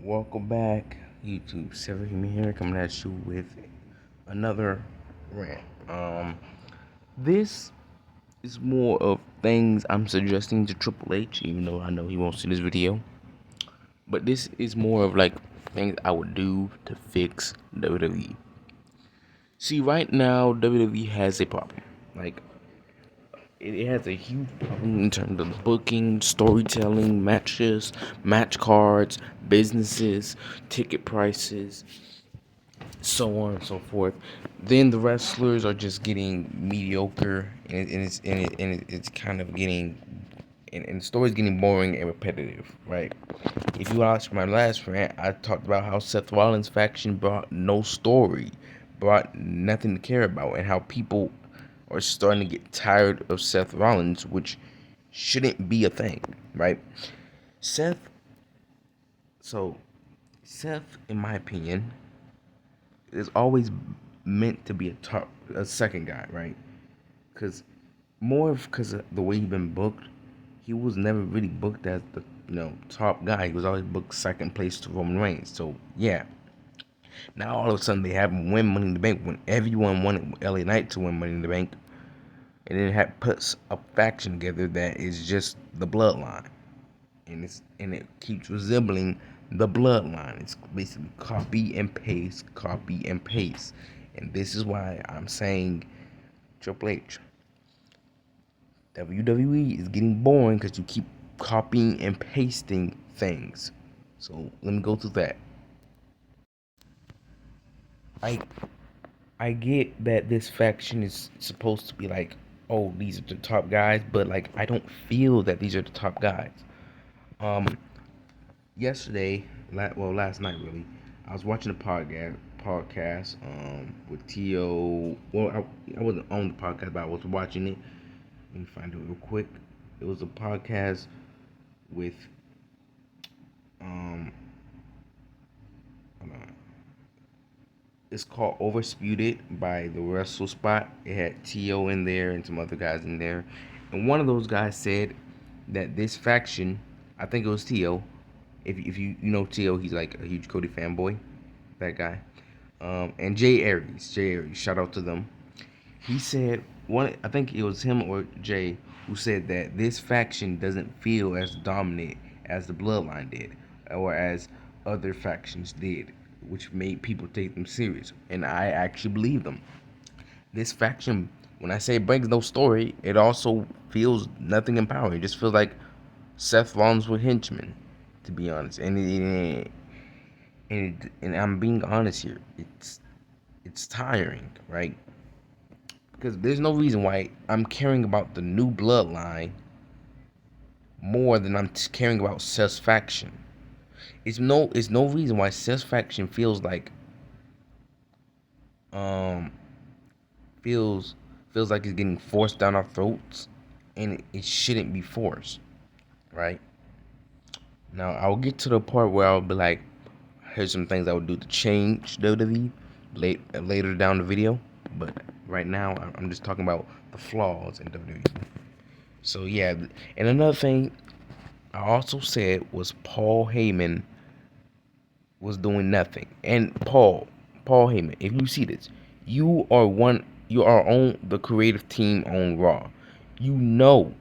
Welcome back, YouTube. Severin here, coming at you with another rant. This is more of things I'm suggesting to Triple H, even though I know he won't see this video. But this is more of like things I would do to fix WWE. See, right now WWE has a problem. Like, it has a huge problem in terms of booking, storytelling, matches, match cards, businesses, ticket prices, so on and so forth. Then the wrestlers are just getting mediocre, it's kind of getting, and the story's getting boring and repetitive, right? If you watch my last rant, I talked about how Seth Rollins' faction brought no story, brought nothing to care about, and how people are starting to get tired of Seth Rollins, which shouldn't be a thing, right? Seth, so Seth, in my opinion, is always meant to be a second guy, right? Because because of the way he's been booked, he was never really booked as the top guy. He was always booked second place to Roman Reigns. So yeah, now all of a sudden they have him win Money in the Bank when everyone wanted LA Knight to win Money in the Bank, and then puts a faction together that is just the Bloodline, and it keeps resembling the Bloodline. It's basically copy and paste, and this is why I'm saying Triple H. WWE is getting boring because you keep copying and pasting things. So let me go through that. I I get that this faction is supposed to be like, oh, these are the top guys, but like I don't feel that these are the top guys. Um, Yesterday, last night really, I was watching a podcast with T.O. Well, I wasn't on the podcast, but I was watching it. Let me find it real quick. It was a podcast with um hold on. It's called Oversputed by the Wrestle Spot. It had T.O. in there and some other guys in there. And one of those guys said that this faction, I think it was T.O. If you know T.O., he's like a huge Cody fanboy. That guy. And Jay Aries, shout out to them. He said I think it was him or Jay who said that this faction doesn't feel as dominant as the Bloodline did, or as other factions did, which made people take them serious. And I actually believe them. This faction, when I say it brings no story, it also feels nothing empowering. It just feels like Seth Rollins with henchmen, to be honest. And I'm being honest here. It's tiring, right? Because there's no reason why I'm caring about the new bloodline more than I'm caring about Seth's faction. It's no reason why Seth's faction feels like um feels like it's getting forced down our throats, and it shouldn't be forced, right? Now I'll get to the part where I'll be like, here's some things I would do to change WWE later down the video, but right now I'm just talking about the flaws in WWE. So yeah, and another thing I also said was Paul Heyman was doing nothing. And Paul Heyman, if you see this, you are on the creative team on Raw. You know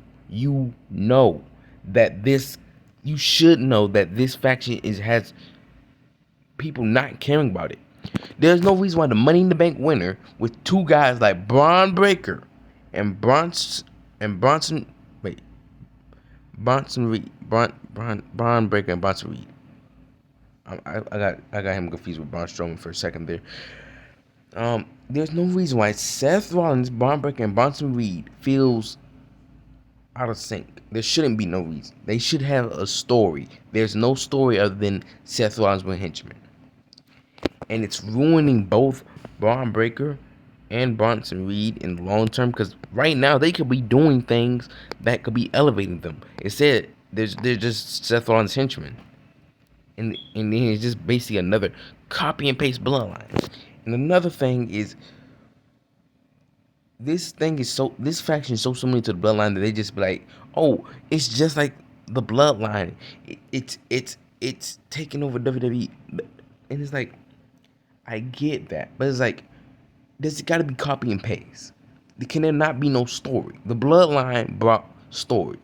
that this you should know that this faction has people not caring about it. There's no reason why the Money in the Bank winner with two guys like Braun Breaker and Bronson wait Bronson Reed Braun Breaker and Bronson Reed. I got him confused with Braun Strowman for a second there. There's no reason why Seth Rollins, Braun Breaker, and Bronson Reed feels out of sync. There shouldn't be no reason. They should have a story. There's no story other than Seth Rollins with henchmen, and it's ruining both Braun Breaker and Bronson Reed in the long term. Because right now they could be doing things that could be elevating them. Instead, they're just Seth Rollins henchmen. And then it's just basically another copy and paste bloodline. And another thing is this faction is so similar to the bloodline that they just be like, oh, it's just like the bloodline. it's taking over WWE, and it's like I get that, but it's like there's got to be copy and paste. Can there not be no story? The Bloodline brought story.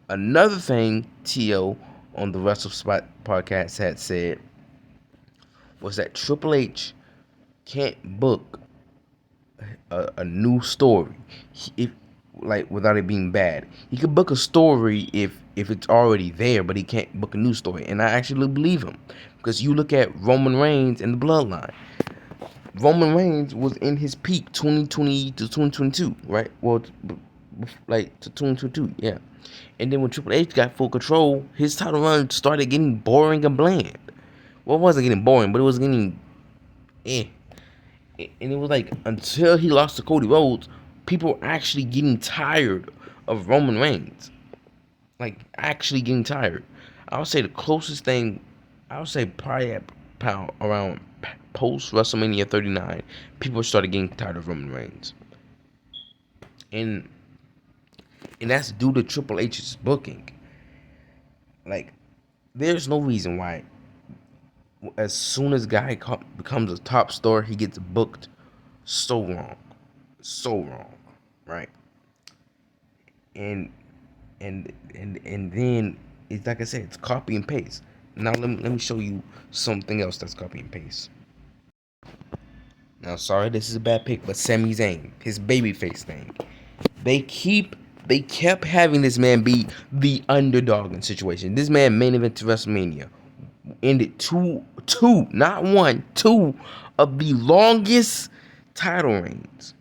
Another thing T.O. on the Wrestle Spot podcast had said was that Triple H can't book a new story if like without it being bad. He could book a story if it's already there, but he can't book a new story. And I actually believe him because you look at Roman Reigns and the Bloodline. Roman Reigns was in his peak 2020 to 2022, right? Well, like to 2022, yeah. And then when Triple H got full control, his title run started getting boring and bland. Well, it wasn't getting boring, but it was getting eh. And it was like until he lost to Cody Rhodes, people were actually getting tired of Roman Reigns. Like actually getting tired. I would say the closest thing, I would say probably at around post WrestleMania 39, people started getting tired of Roman Reigns. And that's due to Triple H's booking. Like, there's no reason why as soon as guy becomes a top star, he gets booked so wrong, right? And then it's like I said, it's copy and paste. Now let me show you something else that's copy and paste. Now, sorry, this is a bad pick, but Sami Zayn, his babyface thing, they kept having this man be the underdog in situation. This man main event to WrestleMania ended two, not one, two of the longest title reigns.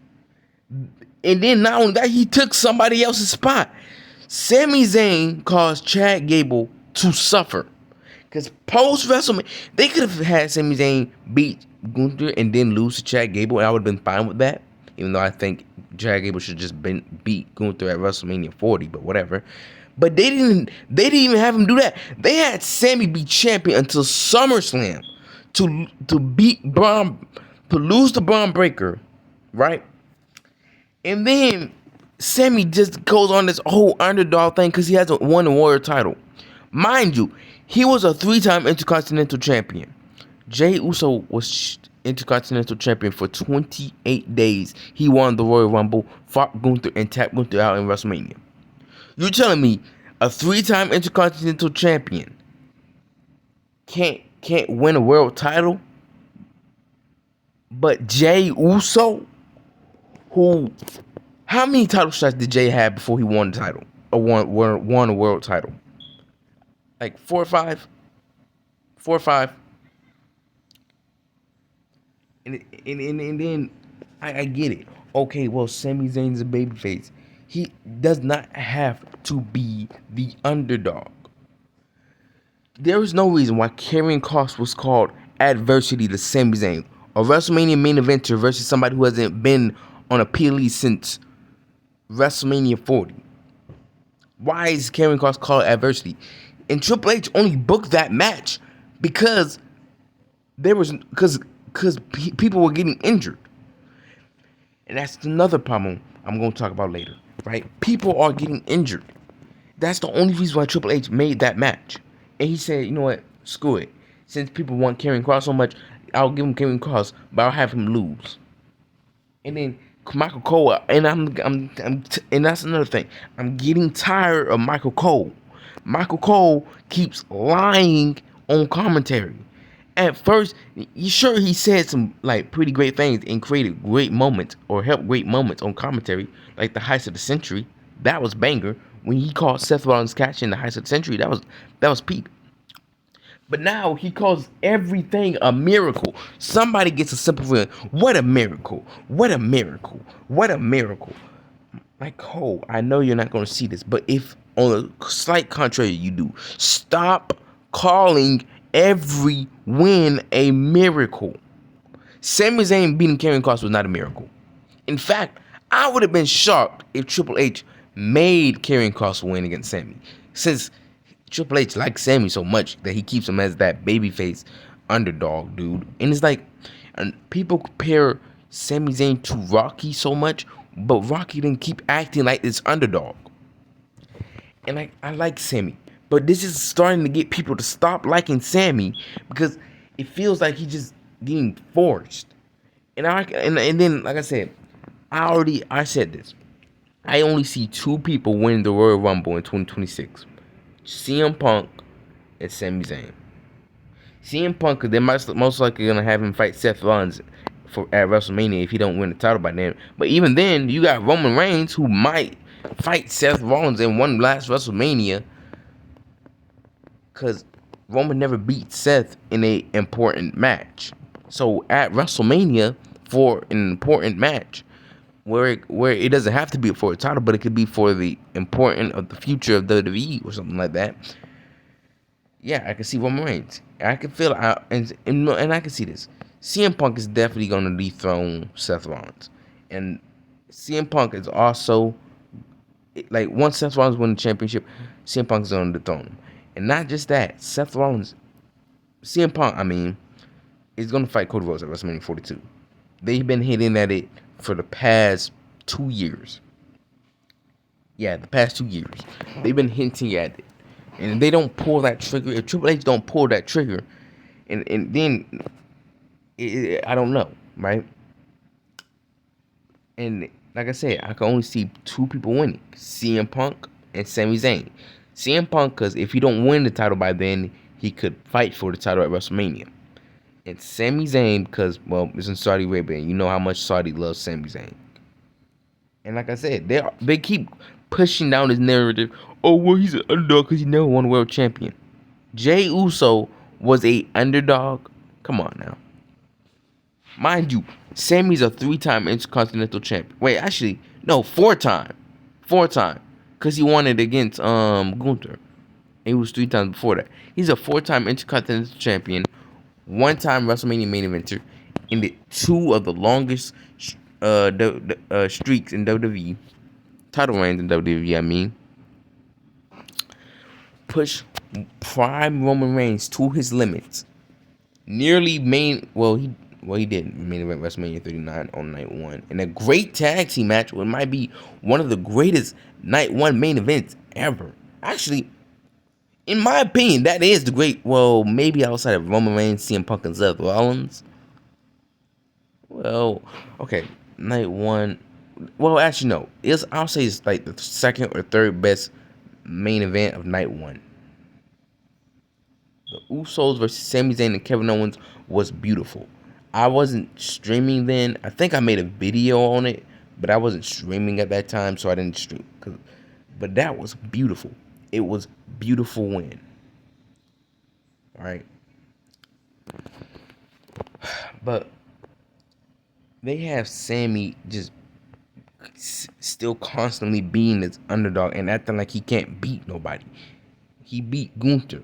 And then not only that, he took somebody else's spot. Sami Zayn caused Chad Gable to suffer. Because post WrestleMania, they could have had Sami Zayn beat Gunther and then lose to Chad Gable, and I would have been fine with that. Even though I think Chad Gable should just beat Gunther at WrestleMania 40, but whatever. But they didn't even have him do that. They had Sami be champion until SummerSlam to beat Braun, to lose to Braun Breaker, right? And then Sami just goes on this whole underdog thing because he hasn't won the Warrior title. Mind you, he was a 3-time Intercontinental Champion. Jey Uso was Intercontinental Champion for 28 days. He won the Royal Rumble, fought Gunther, and tapped Gunther out in WrestleMania. You're telling me a 3-time Intercontinental Champion can't win a world title? But Jey Uso, how many title shots did Jey have before he won the title? Or won a world title? Like 4 or 5? 4 or 5. And then I get it. Okay, well, Sami Zayn's a babyface. He does not have to be the underdog. There is no reason why Karrion Kross was called adversity to Sami Zayn, a WrestleMania main eventer versus somebody who hasn't been on a PLE since WrestleMania 40. Why is Karrion Kross called adversity? And Triple H only booked that match because people were getting injured. And that's another problem I'm going to talk about later, right? People are getting injured. That's the only reason why Triple H made that match. And he said, you know what, screw it. Since people want Karrion Kross so much, I'll give him Karrion Kross, but I'll have him lose. And then Michael Cole, and and that's another thing. I'm getting tired of Michael Cole. Michael Cole keeps lying on commentary. At first, sure he said some like pretty great things and created great moments or helped great moments on commentary, like the Heist of the Century. That was banger. When he called Seth Rollins' catch in the Heist of the Century, that was peak. But now he calls everything a miracle. Somebody gets a simple win. What a miracle. What a miracle. What a miracle. Like, Cole, I know you're not going to see this, but if on a slight contrary you do, stop calling every win a miracle. Sami Zayn beating Karrion Kross was not a miracle. In fact, I would have been shocked if Triple H made Karrion Kross win against Sami, since Triple H likes Sami so much that he keeps him as that babyface underdog dude. And it's like, and people compare Sami Zayn to Rocky so much, but Rocky didn't keep acting like this underdog. And I like Sami, But this is starting to get people to stop liking Sammy because it feels like he's just getting forced. And then like I said, I said this. I only see two people winning the Royal Rumble in 2026: CM Punk and Sami Zayn. CM Punk, they're most likely gonna have him fight Seth Rollins at WrestleMania if he don't win the title by then. But even then, you got Roman Reigns who might fight Seth Rollins in one last WrestleMania, because Roman never beat Seth in a important match. So at WrestleMania for an important match, where it doesn't have to be for a title, but it could be for the important of the future of WWE or something like that. Yeah, I can see Roman Reigns. I can feel out, and I can see this. CM Punk is definitely going to dethrone Seth Rollins, and CM Punk is also like, once Seth Rollins wins the championship, CM Punk is going to dethrone him, and not just that. CM Punk, is going to fight Cody Rhodes at WrestleMania 42. They've been hitting at it for the past 2 years. Yeah, the past 2 years, they've been hinting at it. And if they don't pull that trigger, if Triple H don't pull that trigger, and then I don't know, right? And like I said, I can only see two people winning: CM Punk and Sami Zayn. CM Punk, because if he don't win the title by then, he could fight for the title at WrestleMania. And Sami Zayn, because, well, it's in Saudi Arabia, and you know how much Saudi loves Sami Zayn. And like I said, they keep pushing down this narrative. Oh, well, he's an underdog because he never won a world champion. Jey Uso was a underdog. Come on now. Mind you, Sammy's a 3-time Intercontinental champion. Wait, actually, no, 4-time. 4-time. Because he won it against Gunther. He was 3 times before that. He's a 4-time Intercontinental champion, 1-time WrestleMania main eventer, and the 2 of the longest streaks in WWE, title reigns in WWE, push prime Roman Reigns to his limits. Nearly he did main event WrestleMania 39 on night 1. In a great tag team match, what might be one of the greatest night 1 main events ever. Actually, in my opinion, that is the great, well, maybe outside of Roman Reigns, CM Punk, and Seth Rollins. Well, okay, night 1. Well, actually, no. I'll say it's like the second or third best main event of night 1. The Usos versus Sami Zayn and Kevin Owens was beautiful. I wasn't streaming then. I think I made a video on it, but I wasn't streaming at that time, so I didn't stream. But that was beautiful. It was beautiful win. All right. But they have Sammy just still constantly being this underdog and acting like he can't beat nobody. He beat Gunther.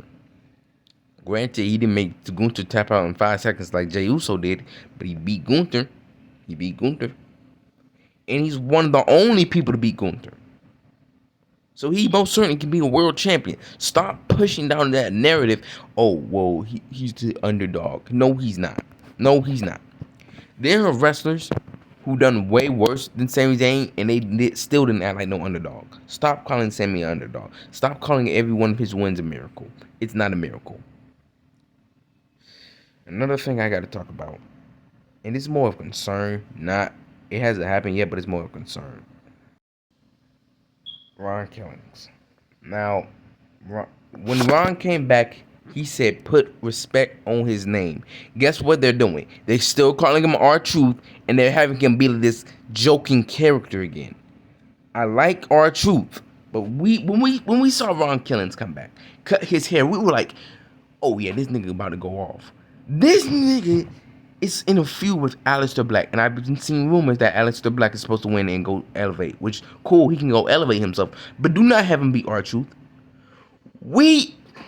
Granted, he didn't make Gunther tap out in 5 seconds like Jey Uso did, but he beat Gunther. And he's one of the only people to beat Gunther. So he most certainly can be a world champion. Stop pushing down that narrative. Oh, well, he's the underdog. No, he's not. There are wrestlers who done way worse than Sami Zayn, and they still didn't act like no underdog. Stop calling Sami an underdog. Stop calling every one of his wins a miracle. It's not a miracle. Another thing I got to talk about, and it's more of concern, it hasn't happened yet, but it's more of concern. Ron Killings. Now, when Ron came back, he said put respect on his name. Guess what they're doing? They're still calling him R-Truth, and they're having him be this joking character again. I like R-Truth, but when we saw Ron Killings come back, cut his hair, we were like, oh yeah, this nigga about to go off. This nigga is in a feud with Aleister Black, and I've been seeing rumors that Aleister Black is supposed to win and go elevate, which, cool, he can go elevate himself, but do not have him beat R-Truth.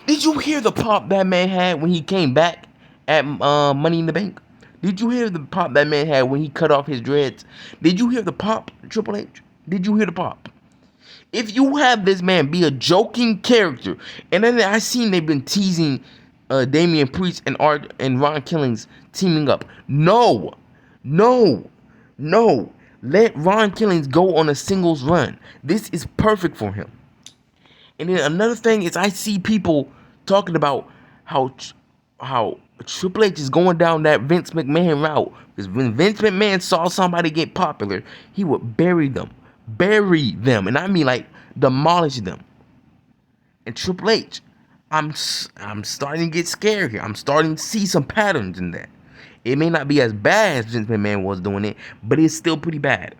Did you hear the pop that man had when he came back at Money in the Bank? Did you hear the pop that man had when he cut off his dreads? Did you hear the pop, Triple H? Did you hear the pop? If you have this man be a joking character, and then I seen they've been teasing Damian Priest and Ron Killings teaming up. No. Let Ron Killings go on a singles run. This is perfect for him. And then another thing is I see people talking about how how Triple H is going down that Vince McMahon route. Because when Vince McMahon saw somebody get popular, he would bury them, and I mean like demolish them. And Triple H, I'm starting to get scared here. I'm starting to see some patterns in that. It may not be as bad as Vince McMahon was doing it, but it's still pretty bad.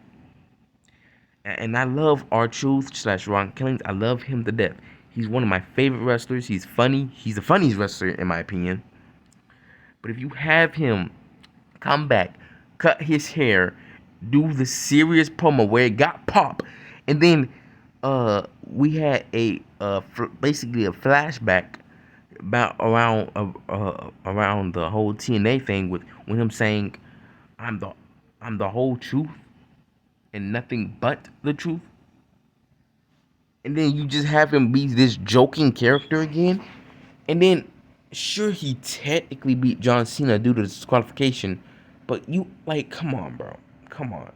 And I love R-Truth / Ron Killings. I love him to death. He's one of my favorite wrestlers. He's funny. He's the funniest wrestler in my opinion. But if you have him come back, cut his hair, do the serious promo where it got pop, and then we had basically a flashback about around the whole TNA thing with him saying, "I'm the whole truth and nothing but the truth." And then you just have him be this joking character again. And then, sure, he technically beat John Cena due to disqualification, but you, like, come on, bro. Come on.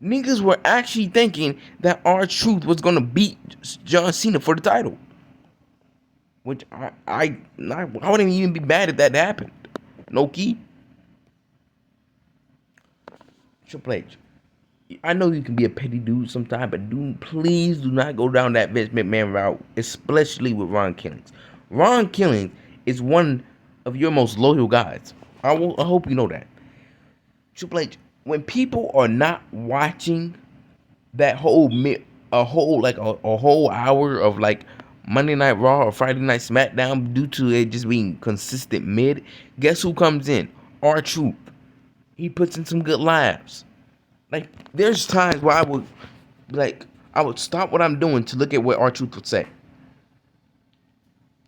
Niggas were actually thinking that R-Truth was gonna beat John Cena for the title. Which I wouldn't even be mad if that happened. No key. Triple H, I know you can be a petty dude sometimes, but please do not go down that Vince McMahon route, especially with Ron Killings. Ron Killings is one of your most loyal guys. I hope you know that. Triple H, when people are not watching that whole a whole hour of like Monday Night Raw or Friday Night SmackDown due to it just being consistent mid, guess who comes in? R-Truth. He puts in some good laughs. Like, there's times where I would stop what I'm doing to look at what R-Truth would say.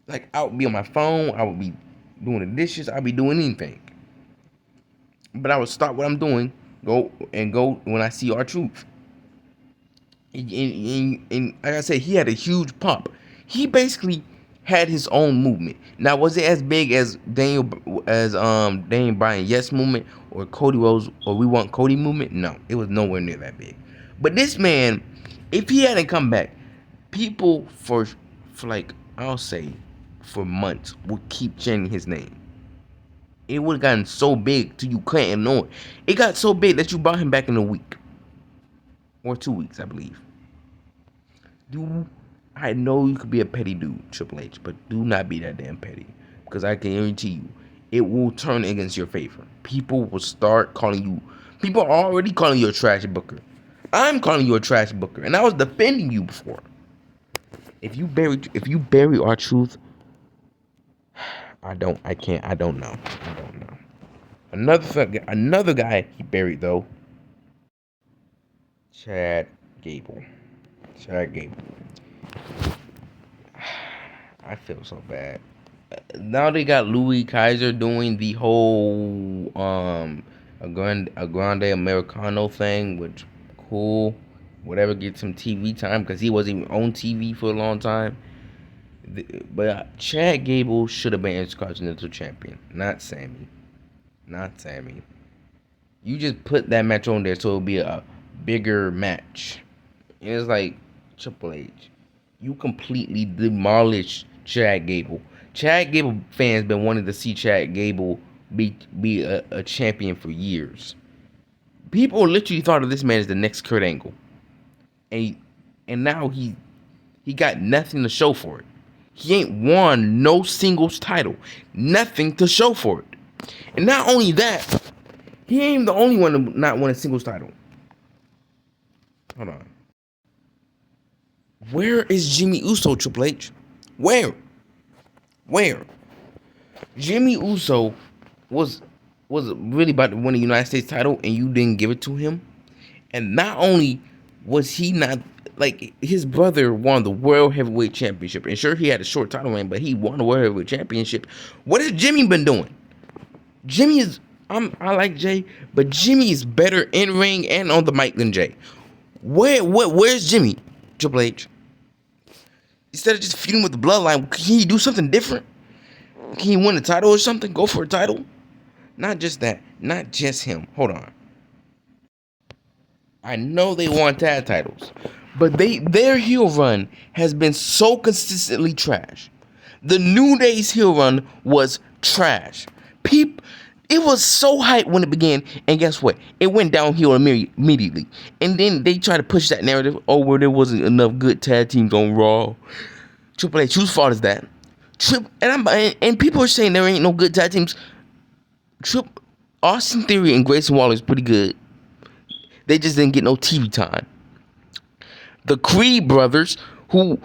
Like, I would be on my phone, I would be doing the dishes, I'd be doing anything. But I would stop what I'm doing, go when I see R-Truth. And like I said, he had a huge pop. He basically had his own movement. Now, was it as big as Daniel Bryan Yes movement or Cody Rhodes or We Want Cody movement? No, it was nowhere near that big. But this man, if he hadn't come back, people for like, I'll say for months would keep chanting his name. It would have gotten so big till you couldn't ignore it. It got so big that you brought him back in a week or 2 weeks, I believe. I know you could be a petty dude, Triple H, but do not be that damn petty. Because I can guarantee you, it will turn against your favor. People will start calling you. People are already calling you a trash booker. I'm calling you a trash booker, and I was defending you before. If you bury R-Truth, I don't know. Another guy he buried though. Chad Gable. I feel so bad. Now they got Louis Kaiser doing the whole a grande Americano thing, which cool. Whatever gets him TV time because he wasn't even on TV for a long time. But Chad Gable should have been Intercontinental Champion, not Sammy. You just put that match on there so it'll be a bigger match. And it's like, Triple H, you completely demolished Chad Gable. Chad Gable fans been wanting to see Chad Gable be a champion for years. People literally thought of this man as the next Kurt Angle. And now he got nothing to show for it. He ain't won no singles title. Nothing to show for it. And not only that, he ain't the only one to not win a singles title. Hold on. Where is Jimmy Uso, Triple H? Where? Jimmy Uso was really about to win the United States title and you didn't give it to him. And not only was he not, like, his brother won the World Heavyweight Championship. And sure, he had a short title reign, but he won the World Heavyweight Championship. What has Jimmy been doing? Jimmy is, I like Jay, but Jimmy is better in ring and on the mic than Jay. Where's Jimmy, Triple H? Instead of just feuding with the bloodline, can he do something different? Can he win a title or something? Go for a title? Not just that. Not just him. Hold on. I know they want tag titles, But their heel run has been so consistently trash. The New Day's heel run was trash. It was so hyped when it began, and guess what? It went downhill immediately. And then they tried to push that narrative, oh, where there wasn't enough good tag teams on Raw. Triple H, whose fault is that? And people are saying there ain't no good tag teams. Austin Theory and Grayson Waller is pretty good. They just didn't get no TV time. The Creed brothers, the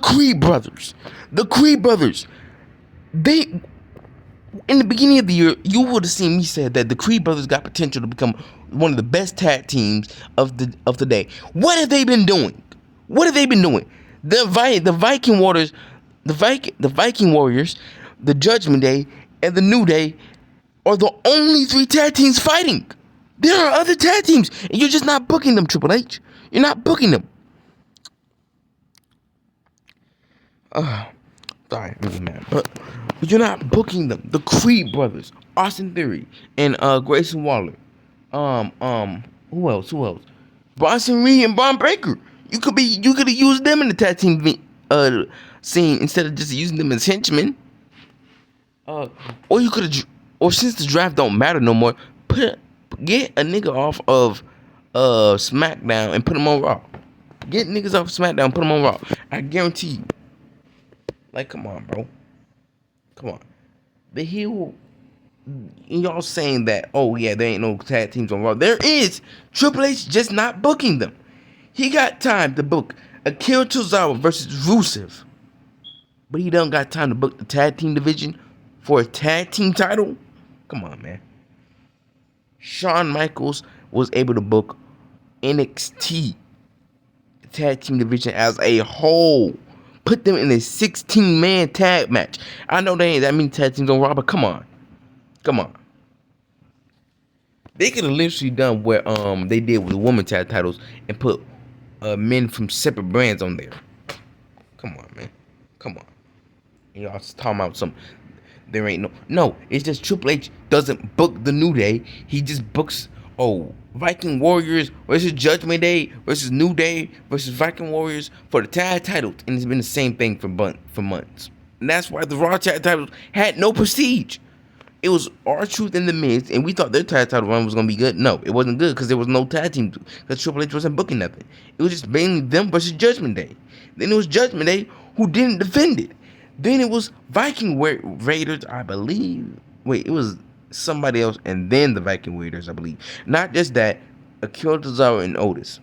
Creed brothers, they, in the beginning of the year, you would have seen me say that the Creed brothers got potential to become one of the best tag teams of the day. What have they been doing? The Viking Warriors, the Judgment Day, and the New Day are the only 3 tag teams fighting. There are other tag teams, and you're just not booking them, Triple H. You're not booking them. Sorry, really mad, but you're not booking them. The Creed brothers, Austin Theory, and Grayson Waller. Who else? Bronson Reed and Braun Breaker. You could have used them in the tag team scene instead of just using them as henchmen. Or you could have, or since the draft don't matter no more, get a nigga off of SmackDown and put him on Raw. Get niggas off SmackDown and put them on Raw. I guarantee you. Like, come on, bro. Come on. The heel, y'all saying that, oh yeah, there ain't no tag teams on Raw. There is. Triple H just not booking them. He got time to book Akira Tozawa versus Rusev. But he don't got time to book the tag team division for a tag team title? Come on, man. Shawn Michaels was able to book NXT, the tag team division as a whole. Put them in a 16-man tag match. I know there ain't that many tag teams on Raw, but come on. They could have literally done what they did with the women tag titles and put men from separate brands on there. Come on, man. Come on. And y'all talking about some. There ain't no. It's just Triple H doesn't book the New Day. He just books Viking Warriors versus Judgment Day versus New Day versus Viking Warriors for the tag titles, and it's been the same thing for months. And that's why the Raw tag titles had no prestige. It was R-Truth and The Miz, and we thought their tag title run was gonna be good. No, it wasn't good because there was no tag team. Because Triple H wasn't booking nothing. It was just mainly them versus Judgment Day. Then it was Judgment Day who didn't defend it. Then it was Viking Raiders, I believe. Wait, it was somebody else, and then the Viking Raiders, I believe. Not just that, Akira Tozawa and Otis.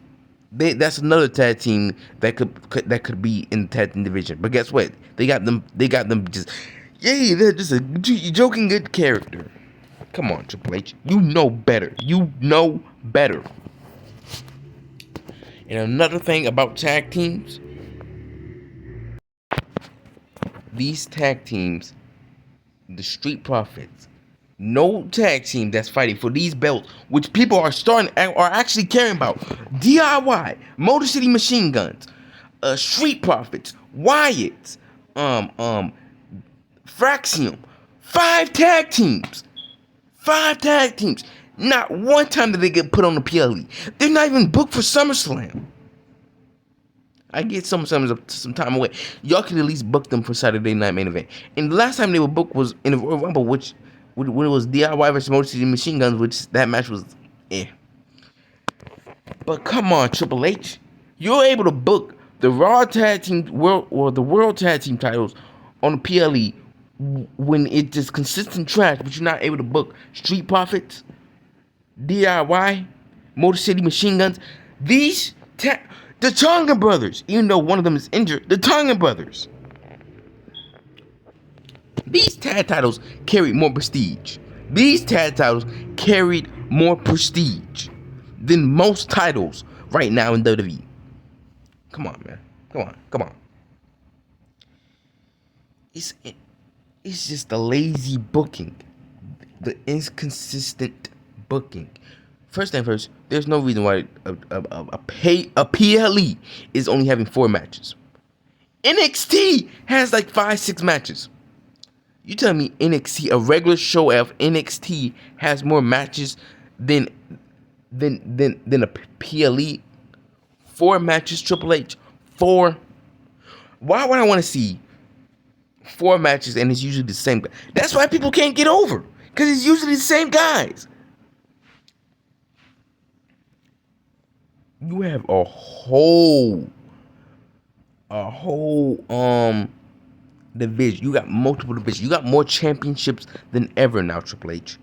That's another tag team that could be in the tag team division. But guess what? They got them just. Yay, they're just a joking good character. Come on, Triple H. You know better. And another thing about tag teams, these tag teams, the Street Profits, no tag team that's fighting for these belts, which people are actually caring about. DIY, Motor City Machine Guns, Street Profits, Wyatt, Fraxium, 5 tag teams. Not one time did they get put on the PLE. They're not even booked for SummerSlam. I get some time away. Y'all can at least book them for Saturday Night Main Event. And the last time they were booked was in the Royal Rumble, when it was DIY versus Motor City Machine Guns, which that match was But come on, Triple H. You're able to book the Raw Tag Team the World Tag Team titles on the PLE when it's just consistent trash, but you're not able to book Street Profits, DIY, Motor City Machine Guns. The Tonga Brothers, even though one of them is injured, the Tonga Brothers. These tag titles carried more prestige. Than most titles right now in WWE. Come on, man. Come on. It's just the lazy booking. The inconsistent booking. First thing first, there's no reason why a PLE is only having 4 matches. NXT has like 5-6 matches. You tell me NXT, a regular show of NXT, has more matches than a PLE? 4 matches, Triple H. 4. Why would I want to see 4 matches and it's usually the same guy? That's why people can't get over. Because it's usually the same guys. You have a whole division. You got multiple divisions. You got more championships than ever now, Triple H.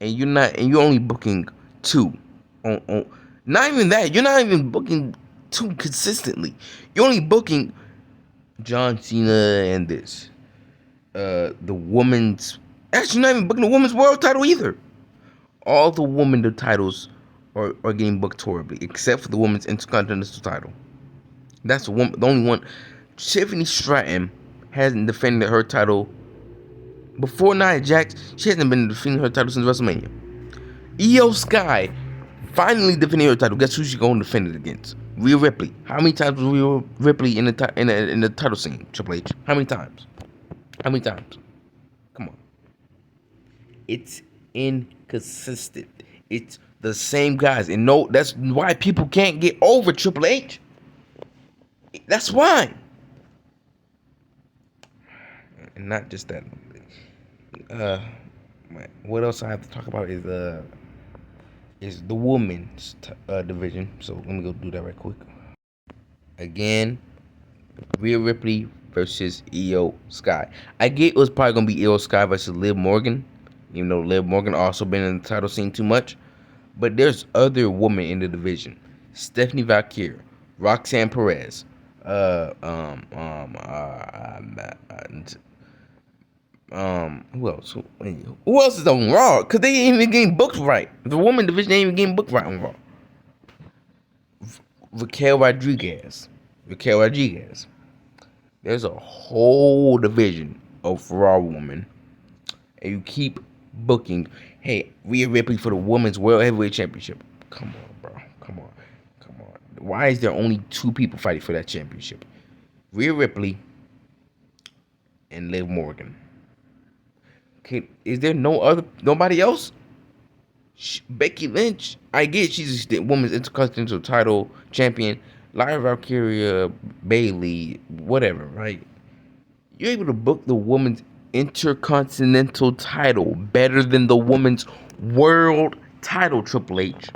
And you're only booking 2 on not even that. You're not even booking 2 consistently. You're only booking John Cena and this. The women's, actually you're not even booking the women's world title either. All the women's titles are getting booked horribly, except for the women's intercontinental title. That's the only one. Tiffany Stratton hasn't defended her title before Nia Jax. She hasn't been defending her title since WrestleMania. Io Sky finally defending her title. Guess who she's going to defend it against? Rhea Ripley. How many times was Rhea Ripley in the title scene? Triple H. How many times? How many times? Come on. It's inconsistent. It's the same guys, and no, that's why people can't get over Triple H. That's why. And not just that. What else I have to talk about is the women's division. So let me go do that right quick. Again, Rhea Ripley versus Io Sky. I get it was probably gonna be Io Sky versus Liv Morgan, even though Liv Morgan also been in the title scene too much. But there's other women in the division: Stephanie Valkyrie, Roxanne Perez, who else? Who else is on Raw? Cause they ain't even getting booked right. The woman division ain't even getting booked right on Raw. Raquel Rodriguez. There's a whole division of Raw women, and you keep booking. Hey, Rhea Ripley for the Women's World Heavyweight Championship. Come on, bro. Come on. Why is there only 2 people fighting for that championship? Rhea Ripley and Liv Morgan. Okay, is there nobody else? Becky Lynch, I get she's the women's intercontinental title champion. Lyra Valkyria, Bailey, whatever, right? You're able to book the women's intercontinental title better than the women's world title, Triple H.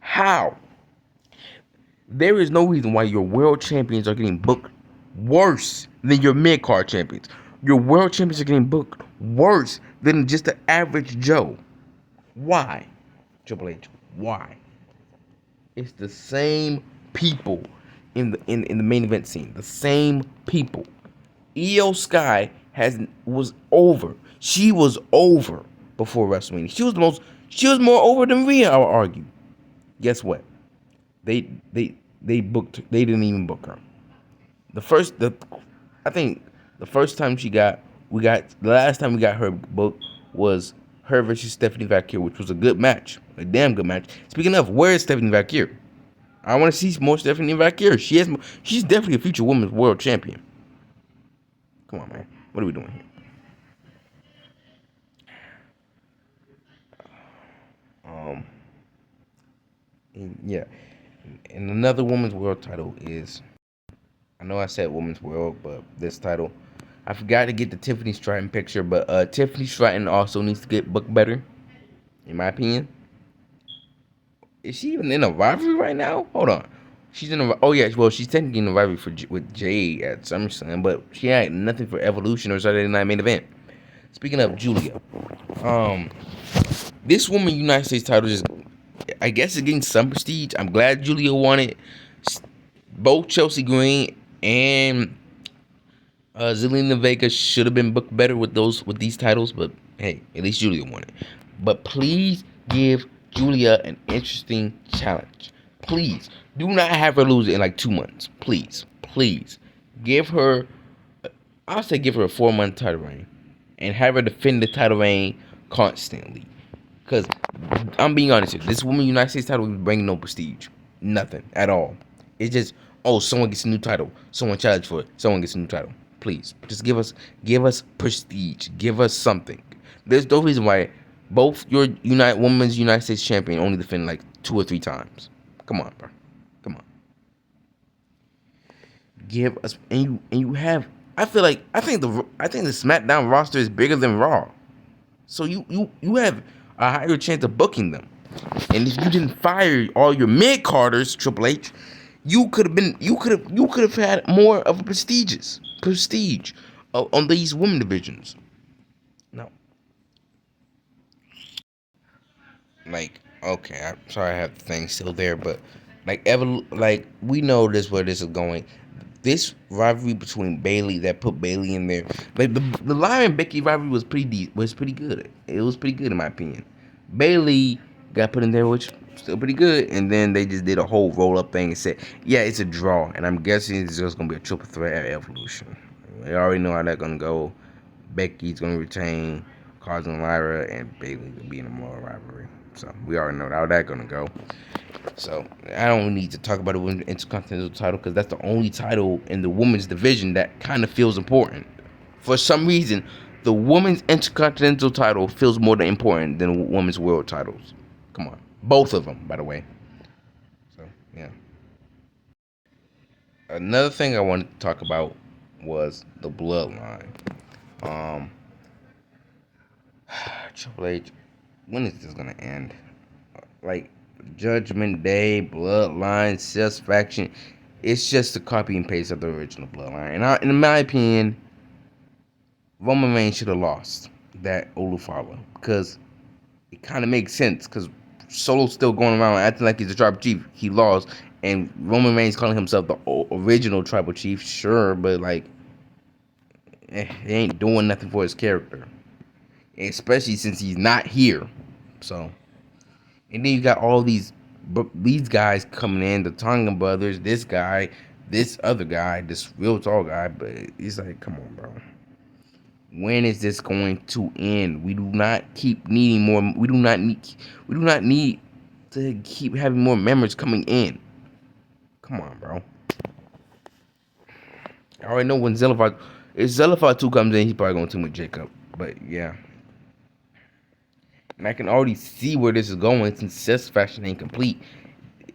How? There is no reason why your world champions are getting booked worse than your mid-card champions. Your world champions are getting booked worse than just the average Joe. Why? Triple H, why? It's the same people in the main event scene. The same people. Io Sky was over. She was over before WrestleMania. She was more over than Rhea, I would argue. Guess what? They booked. They didn't even book her. I think the first time the last time we got her booked was her versus Stephanie Valkyrie, which was a good match, a damn good match. Speaking of, where is Stephanie Valkyrie? I want to see more Stephanie Valkyrie. She's definitely a future women's world champion. Come on, man. What are we doing here? Yeah. And another women's world title is, I know I said women's world, but this title, I forgot to get the Tiffany Stratton picture, but Tiffany Stratton also needs to get booked better, in my opinion. Is she even in a rivalry right now? Hold on. She's in a, oh yeah, well, she's technically in a rivalry with Jade at SummerSlam, but she had nothing for Evolution or Saturday Night Main Event. Speaking of Julia, this woman United States title is, I guess, it's getting some prestige. I'm glad Julia won it. Both Chelsea Green and Zelina Vega should have been booked better with these titles, but hey, at least Julia won it. But please give Julia an interesting challenge. Please do not have her lose it in like 2 months. Please give her. I'll say give her a 4-month title reign, and have her defend the title reign constantly. Because I'm being honest here, this woman United States title is bringing no prestige, nothing at all. It's just, oh, someone gets a new title, someone challenge for it, someone gets a new title. Please, just give us prestige, give us something. There's no reason why both your women's United States champion only defend like 2 or 3 times. Come on, bro. Come on. give us and you have. I think the SmackDown roster is bigger than Raw, so you have a higher chance of booking them. And if you didn't fire all your mid carders, Triple H, you could have had more of a prestige on these women divisions. No, like okay, I'm sorry I have the thing still there, but like we know this where this is going. This rivalry between Bailey that put Bailey in there, like the Lyon and Becky rivalry was pretty good. It was pretty good in my opinion. Bailey got put in there, which still pretty good, and then they just did a whole roll up thing and said, yeah, it's a draw, and I'm guessing it's just gonna be a triple threat at Evolution. We already know how that's gonna go. Becky's gonna retain, Carson and Lyra, and Bailey will be in a more rivalry. So we already know how that's gonna go. So I don't need to talk about the women's intercontinental title because that's the only title in the women's division that kind of feels important. For some reason, the women's intercontinental title feels more important than women's world titles. Come on, both of them, by the way. So yeah. Another thing I wanted to talk about was the bloodline. Um, Triple H, when is this gonna end? Like Judgment Day, Bloodline, Satisfaction. It's just a copy and paste of the original Bloodline. And in my opinion, Roman Reigns should have lost that Olufala because it kind of makes sense because Solo's still going around acting like he's the tribal chief. He lost, and Roman Reigns calling himself the original tribal chief. Sure, but like, he ain't doing nothing for his character, especially since he's not here. So. And then you got all these guys coming in, the Tonga brothers, this guy, this other guy, this real tall guy. But it's like, come on, bro. When is this going to end? We do not keep needing more. We do not need. We do not need to keep having more members coming in. Come on, bro. I already know when Zelify, if Zelify 2 comes in, he's probably going to team with Jacob. But yeah. And I can already see where this is going since Satisfaction ain't complete.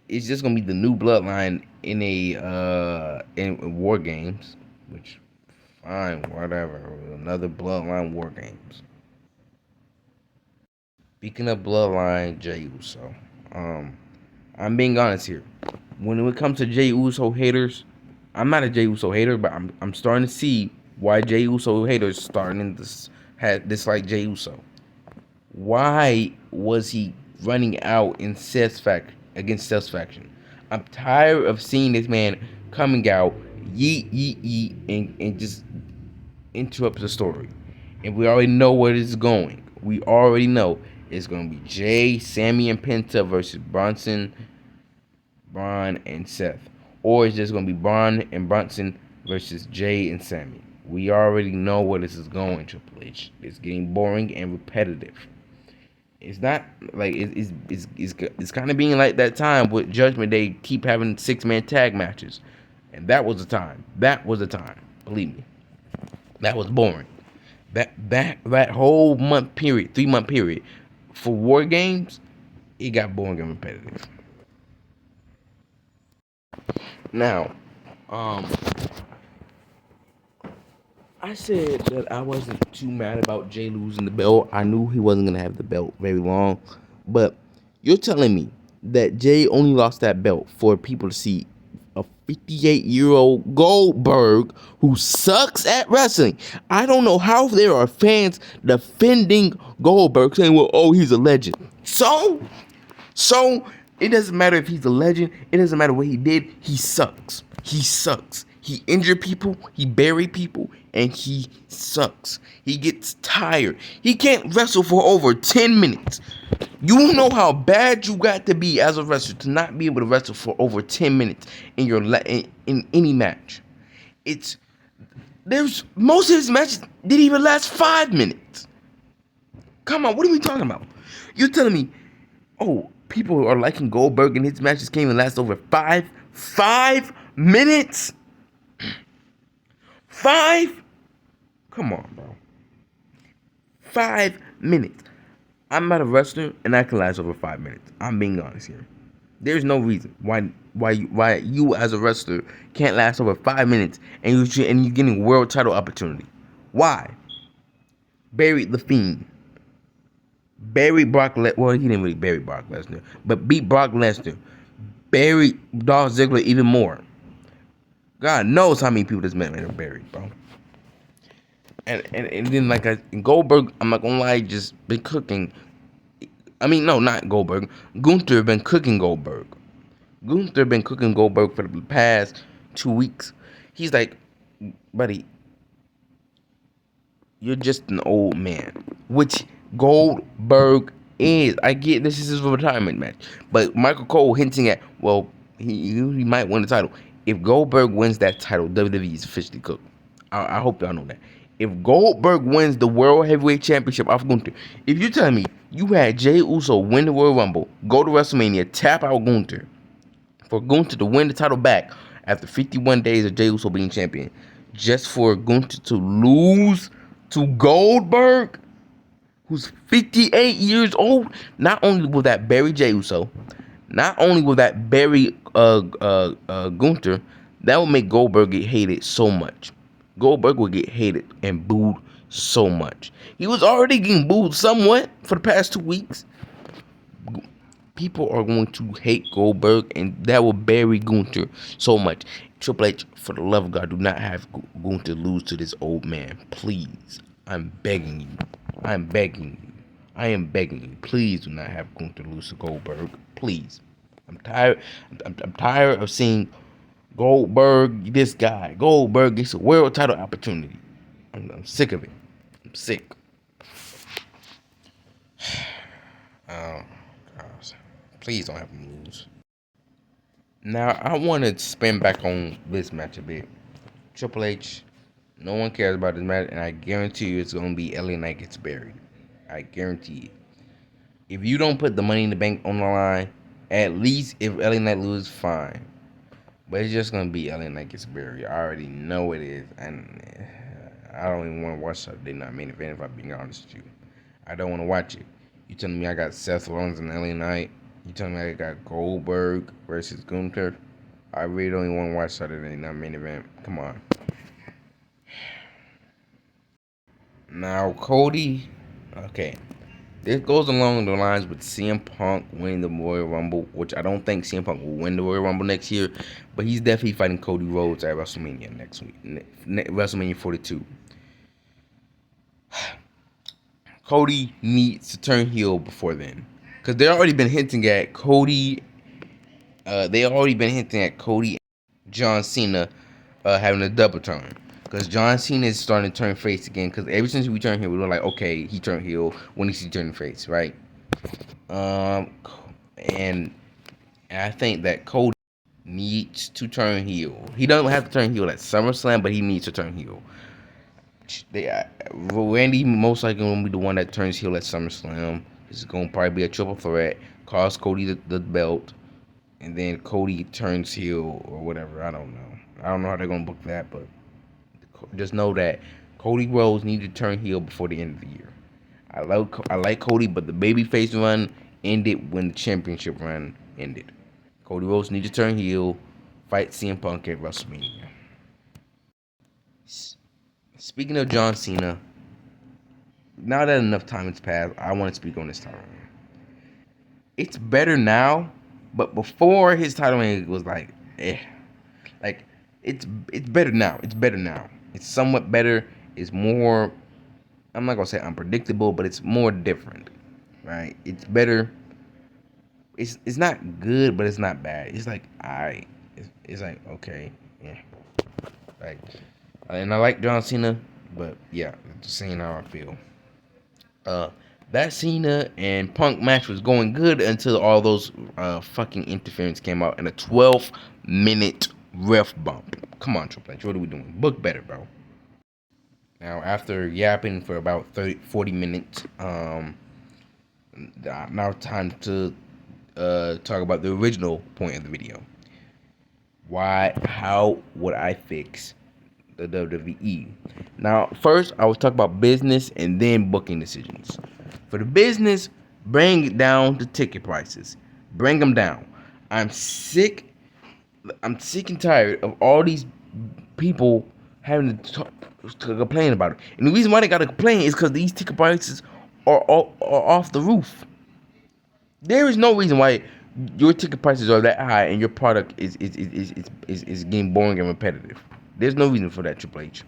It's just gonna be the new bloodline in in War Games, which fine, whatever. Another bloodline War Games. Speaking of bloodline, Jey Uso. I'm being honest here. When it comes to Jey Uso haters, I'm not a Jey Uso hater, but I'm starting to see why Jey Uso haters starting to dislike Jey Uso. Why was he running out in against Satisfaction? I'm tired of seeing this man coming out, yeet, yeet, yeet, and just interrupt the story. And we already know where this is going. We already know it's going to be Jay, Sammy, and Penta versus Bronson, Braun, and Seth. Or it's just going to be Braun and Bronson versus Jay and Sammy. We already know where this is going, Triple H. It's getting boring and repetitive. It's not like it's kind of being like that time with Judgment Day keep having 6-man tag matches, and that was the time. That was the time. Believe me, that was boring. That whole month period, 3-month period for War Games, it got boring and repetitive. Now, um, I said that I wasn't too mad about Jay losing the belt. I knew he wasn't gonna have the belt very long, but you're telling me that Jay only lost that belt for people to see a 58-year-old Goldberg who sucks at wrestling. I don't know how there are fans defending Goldberg saying, "Well, oh, he's a legend." So it doesn't matter if he's a legend. It doesn't matter what he did. He sucks. He sucks. He injured people. He buried people, and he sucks. He gets tired. He can't wrestle for over 10 minutes. You know how bad you got to be as a wrestler to not be able to wrestle for over 10 minutes in in any match. There's most of his matches didn't even last 5 minutes. Come on, what are we talking about? You're telling me, oh, people are liking Goldberg and his matches can't even last over five minutes? 5? Come on, bro. 5 minutes. I'm not a wrestler and I can last over 5 minutes. I'm being honest here. There's no reason why you as a wrestler can't last over 5 minutes and you're getting world title opportunity. Why? Buried the Fiend. Buried Brock Lesnar. Well, he didn't really bury Brock Lesnar, but beat Brock Lesnar. Buried Dolph Ziggler even more. God knows how many people this man are buried, bro. And then like Goldberg, I'm not gonna lie, just been cooking. I mean, no, not Goldberg. Gunther been cooking Goldberg. Gunther been cooking Goldberg for the past 2 weeks. He's like, buddy, you're just an old man, which Goldberg is. I get this is his retirement match, but Michael Cole hinting at, well, he might win the title. If Goldberg wins that title, WWE is officially cooked. I hope y'all know that. If Goldberg wins the World Heavyweight Championship off Gunther, if you tell me you had Jey Uso win the Royal Rumble, go to WrestleMania, tap out Gunther, for Gunther to win the title back after 51 days of Jey Uso being champion, just for Gunther to lose to Goldberg, who's 58 years old, not only will that bury Jey Uso, not only will that bury Gunther, that will make Goldberg get hated so much. Goldberg will get hated and booed so much. He was already getting booed somewhat for the past 2 weeks. People are going to hate Goldberg, and that will bury Gunther so much. Triple H, for the love of God, do not have Gunther lose to this old man. Please. I'm begging you. I'm begging you. I am begging you. Please do not have Gunther lose to Goldberg. Please. I'm tired. I'm tired of seeing Goldberg, this guy. Goldberg gets a world title opportunity. I'm sick of it. I'm sick. Oh, gosh. Please don't have him lose. Now, I want to spin back on this match a bit. Triple H, no one cares about this match, and I guarantee you it's going to be LA Knight gets buried. I guarantee it. If you don't put the Money in the Bank on the line, at least if LA Knight loses, fine. But it's just going to be LA Knight gets buried. I already know it is, and I don't even want to watch Saturday Night Main Event if I'm being honest with you. I don't want to watch it. You telling me I got Seth Rollins and LA Knight? You telling me I got Goldberg versus Gunther? I really don't even want to watch Saturday Night Main Event. Come on. Now, Cody, okay. This goes along the lines with CM Punk winning the Royal Rumble, which I don't think CM Punk will win the Royal Rumble next year, but he's definitely fighting Cody Rhodes at WrestleMania next week, WrestleMania 42. Cody needs to turn heel before then, because they already been hinting at Cody. And John Cena having a double turn. Because John Cena is starting to turn face again. Because ever since we turned heel, we were like, okay, he turned heel. When is he turning face, right? And I think that Cody needs to turn heel. He doesn't have to turn heel at SummerSlam, but he needs to turn heel. Randy most likely going to be the one that turns heel at SummerSlam. This is going to probably be a triple threat. Cost Cody the belt. And then Cody turns heel or whatever. I don't know. I don't know how they're going to book that, but just know that Cody Rhodes needs to turn heel before the end of the year. I like Cody, but the babyface run ended when the championship run ended. Cody Rhodes needs to turn heel, fight CM Punk at WrestleMania. Speaking of John Cena, now that enough time has passed, I want to speak on this title reign. It's better now, but before his title reign, it was like, like it's better now. It's better now. It's somewhat better. It's more, I'm not gonna say unpredictable, but it's more different, right? It's better. It's not good, but it's not bad. It's like it's like okay, yeah, like, and I like John Cena, but yeah, just saying how I feel. That Cena and Punk match was going good until all those fucking interference came out and a 12-minute ref bump. Come on, Triple H, what are we doing? Book better, bro. Now, after yapping for about 40 minutes, now time to talk about the original point of the video. How would I fix the WWE? Now, first, I was talking about business and then booking decisions. For the business, bring it down to ticket prices. Bring them down. I'm sick. I'm sick and tired of all these people having to complain about it. And the reason why they gotta complain is because these ticket prices are off the roof. There is no reason why your ticket prices are that high and your product is getting boring and repetitive. There's no reason for that, Triple H.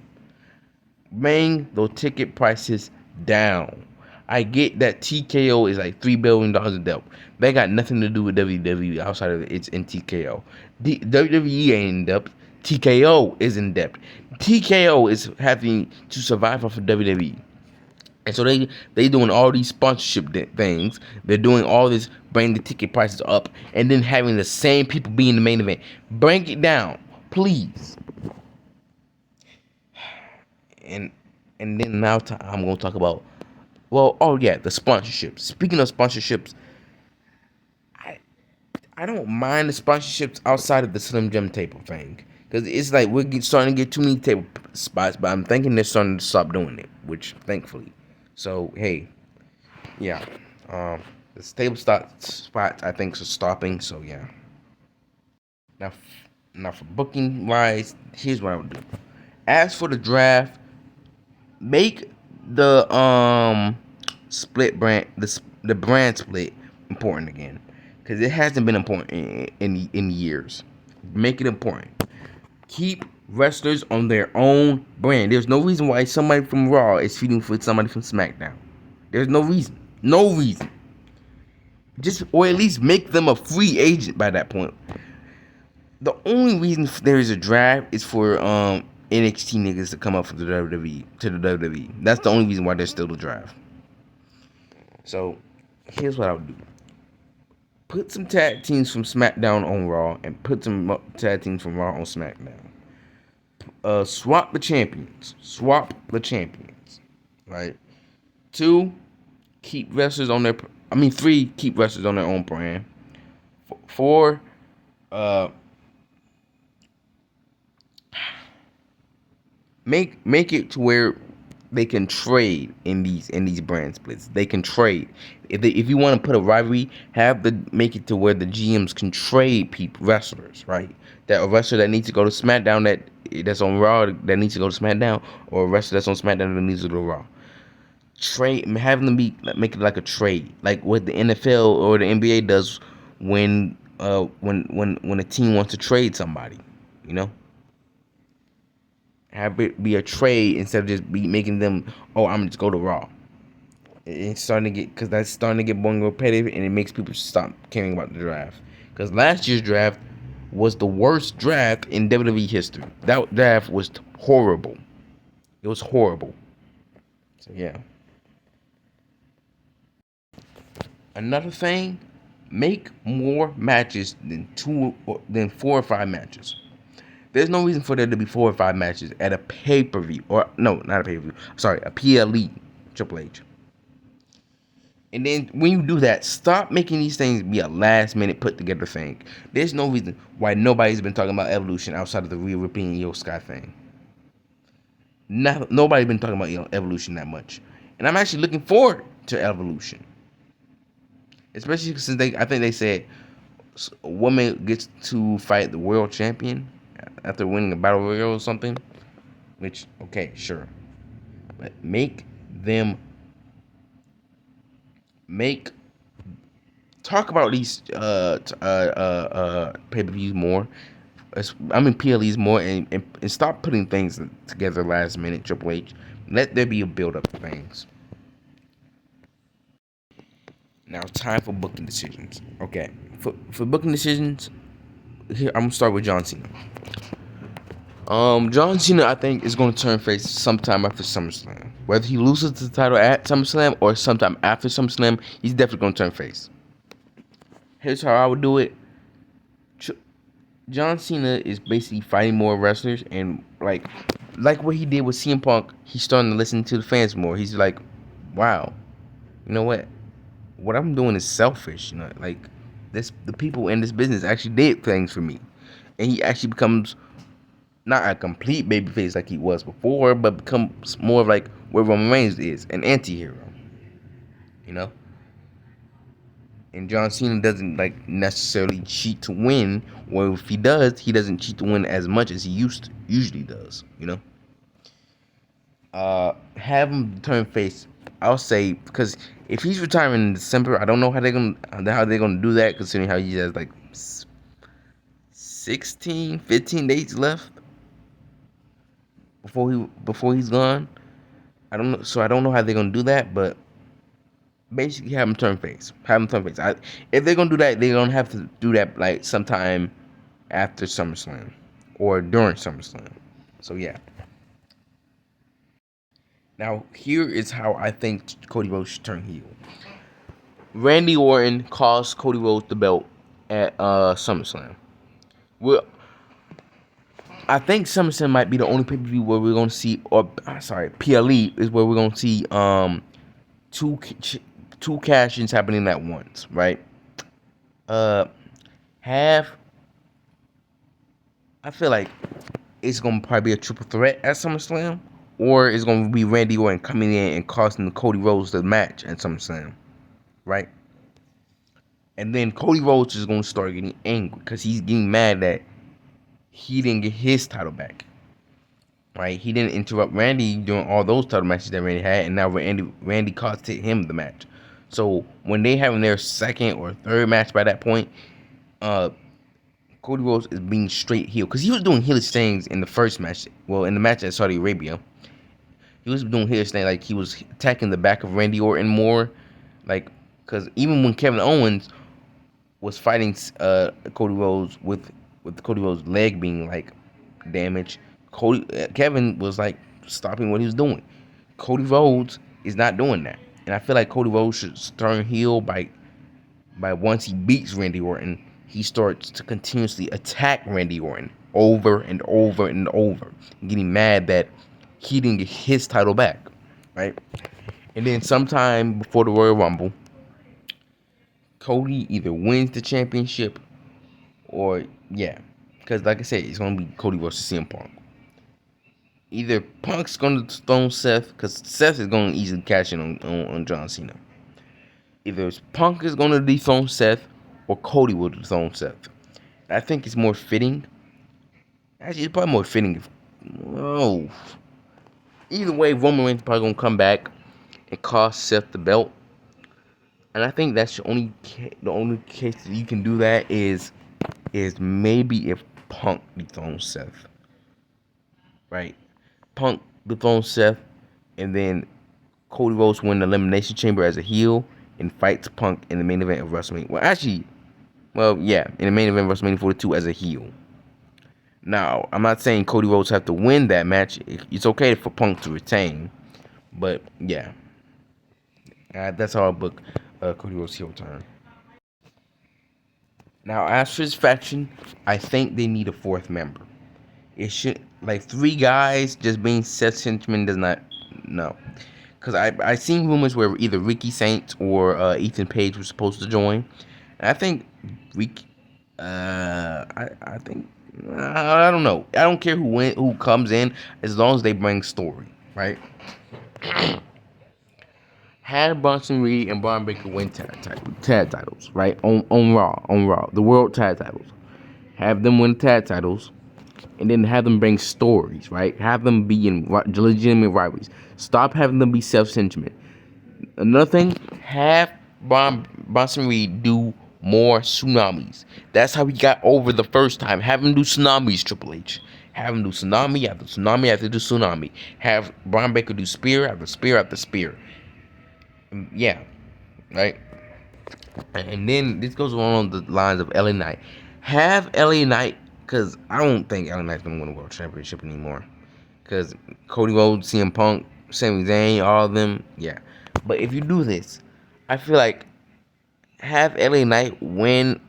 Bring those ticket prices down. I get that TKO is like $3 billion in debt. That got nothing to do with WWE outside of it's in TKO. The WWE ain't in debt. TKO is in debt. TKO is having to survive off of WWE. And so they doing all these sponsorship things. They're doing all this, bringing the ticket prices up, and then having the same people be in the main event. Bring it down, please. And then now I'm gonna talk about, well, oh yeah, the sponsorships. Speaking of sponsorships, I I don't mind the sponsorships outside of the Slim Jim table thing, because it's like we're starting to get too many table spots. But I'm thinking they're starting to stop doing it, which thankfully. So hey, yeah, the table spots I think are stopping. So yeah. Now, now for booking wise, here's what I would do. As for the draft, make the split brand the brand split important again, because it hasn't been important in years. Make it important. Keep wrestlers on their own brand. There's no reason why somebody from Raw is feuding with somebody from SmackDown. There's no reason. No reason. Just, or at least make them a free agent by that point. The only reason there is a draft is for NXT niggas to come up from the WWE to the WWE. That's the only reason why there's still a draft. So here's what I would do: put some tag teams from SmackDown on Raw, and put some tag teams from Raw on SmackDown. Swap the champions. Swap the champions. Right. 2, keep wrestlers on their. 3, keep wrestlers on their own brand. 4, make it to where they can trade in these brand splits. They can trade. If you want to put a rivalry, make it to where the GMs can trade wrestlers, right? That a wrestler that needs to go to SmackDown that's on Raw that needs to go to SmackDown, or a wrestler that's on SmackDown that needs to go to Raw. Trade, having them make it like a trade, like what the NFL or the NBA does when a team wants to trade somebody, you know. Have it be a trade instead of just be making them, oh, I'm just go to Raw. It's starting to get, because that's starting to get boring and repetitive, and it makes people stop caring about the draft. Because last year's draft was the worst draft in WWE history. That draft was horrible. It was horrible. So yeah. Another thing, make more matches than 4 or 5 matches. There's no reason for there to be 4 or 5 matches at a pay-per-view. Or, no, not a pay-per-view. Sorry, a PLE, Triple H. And then when you do that, stop making these things be a last-minute put-together thing. There's no reason why nobody's been talking about Evolution outside of the Rhea Ripley and Io Sky thing. Nobody's been talking about Evolution that much. And I'm actually looking forward to Evolution. Especially since I think they said a woman gets to fight the world champion after winning a battle royale or something. Which, okay, sure, but talk about these pay-per-views more. PLEs more, and stop putting things together last minute. Triple H, let there be a build up of things. Now, time for booking decisions. Okay, for booking decisions, here I'm gonna start with John Cena. John Cena, I think, is gonna turn face sometime after SummerSlam. Whether he loses the title at SummerSlam or sometime after SummerSlam, he's definitely gonna turn face. Here's how I would do it. John Cena is basically fighting more wrestlers, and like what he did with CM Punk, he's starting to listen to the fans more. He's like, wow, you know what I'm doing is selfish, you know, like the people in this business actually did things for me. And he actually becomes not a complete babyface like he was before, but becomes more of like where Roman Reigns is, an anti-hero, you know. And John Cena doesn't like necessarily cheat to win, or if he does, he doesn't cheat to win as much as he usually does. Have him turn face. I'll say because if he's retiring in December, I don't know how they're gonna do that, considering how he has like 16, 15 days left before he's gone. I don't know, so I don't know how they're gonna do that, but basically have him turn face. Have him turn face. If they're gonna do that, they're gonna have to do that like sometime after SummerSlam or during SummerSlam. So yeah. Now here is how I think Cody Rhodes should turn heel. Randy Orton cost Cody Rhodes the belt at SummerSlam. Well, I think SummerSlam might be the only pay-per-view where we're gonna see, or sorry, PLE is where we're gonna see two two cash-ins happening at once, right? Uh, have I feel like it's gonna probably be a triple threat at SummerSlam, or it's gonna be Randy Orton coming in and costing Cody Rhodes the match at SummerSlam, right? And then Cody Rhodes is gonna start getting angry because he's getting mad that he didn't get his title back, right? He didn't interrupt Randy during all those title matches that Randy had, and now Randy costed him the match. So when they having their second or third match by that point, uh, Cody Rhodes is being straight heel because he was doing heelish things in the first match. Well, in the match at Saudi Arabia, he was doing heelish things like he was attacking the back of Randy Orton more, like because even when Kevin Owens was fighting Cody Rhodes with Cody Rhodes' leg being like damaged, Kevin was like stopping what he was doing. Cody Rhodes is not doing that, and I feel like Cody Rhodes should turn heel by once he beats Randy Orton, he starts to continuously attack Randy Orton over and over and over, getting mad that he didn't get his title back, right? And then sometime before the Royal Rumble, Cody either wins the championship or yeah, because like I said, it's gonna be Cody versus CM Punk. Either Punk's gonna dethrone Seth, because Seth is gonna easily cash in on John Cena. Either Punk is gonna dethrone Seth or Cody will dethrone Seth. I think it's more fitting. Actually, it's probably more fitting if. Oh. Either way, Roman Reigns is probably gonna come back and cost Seth the belt. And I think that's the only case that you can do that is maybe if Punk dethrones Seth, right? Punk dethrones Seth, and then Cody Rhodes win the Elimination Chamber as a heel and fights Punk in the main event of WrestleMania. Yeah, in the main event of WrestleMania 42 as a heel. Now, I'm not saying Cody Rhodes have to win that match. It's okay for Punk to retain, but yeah, that's how I book Cody Rhodes heel turn. Now, as for his faction, I think they need a fourth member. It should like three guys just being Seth Sentiment does not no, because I seen rumors where either Ricky Saints or Ethan Page were supposed to join. And I think Ricky, I think I don't know. I don't care who comes in as long as they bring story, right? Had Bronson Reed and Braun Breaker win tag titles, right? On Raw, the world tag titles. Have them win tag titles, and then have them bring stories, right? Have them be in legitimate rivalries. Stop having them be self-sentiment. Another thing, have Bronson Reed do more tsunamis. That's how he got over the first time. Have him do tsunamis, Triple H. Have him do tsunami after tsunami after tsunami. Have Braun Breaker do spear after spear after spear. Yeah, right. And then this goes along the lines of LA Knight. Have LA Knight, because I don't think LA Knight's gonna win a world championship anymore. Because Cody Rhodes, CM Punk, Sami Zayn, all of them, yeah. But if you do this, I feel like have LA Knight win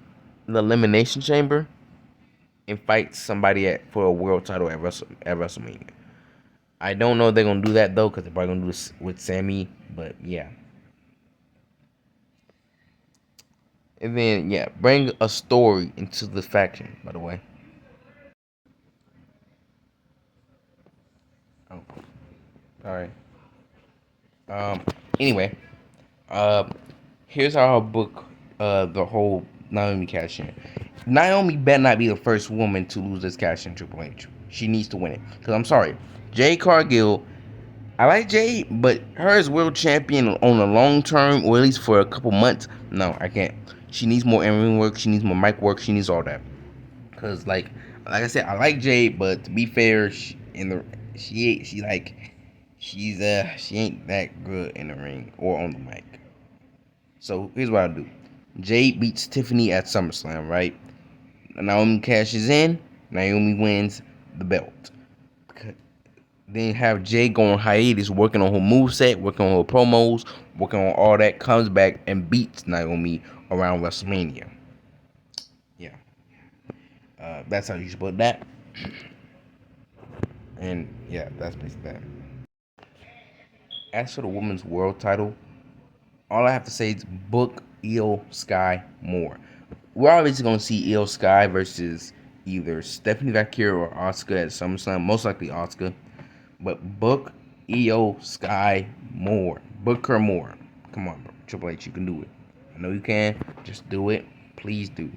the Elimination Chamber and fight somebody for a world title at WrestleMania. I don't know if they're gonna do that though, because they're probably gonna do this with Sammy. But yeah. And then yeah, bring a story into the faction. By the way. Oh, all right. Um. Anyway, uh, here's how I book the whole Naomi cash in. Naomi better not be the first woman to lose this cash in Triple H. She needs to win it. Cause I'm sorry, Jade Cargill. I like Jade, but her as world champion on a long term, or at least for a couple months, no, I can't. She needs more in-ring work. She needs more mic work. She needs all that. Cause like I said, I like Jade, but to be fair, she ain't that good in the ring or on the mic. So here's what I do. Jade beats Tiffany at SummerSlam, right? Naomi cashes in. Naomi wins the belt. Then have Jade go on hiatus, working on her moveset, working on her promos, working on all that. Comes back and beats Naomi around WrestleMania. Yeah, that's how you split that. And yeah, that's basically that. As for the women's world title, all I have to say is book Io Sky more. We're obviously gonna see Io Sky versus either Stephanie Valkyrie or Asuka at SummerSlam. Most likely Asuka, but book Io Sky more. Book her more. Come on, bro. Triple H, you can do it. I know you can. Just do it. Please do.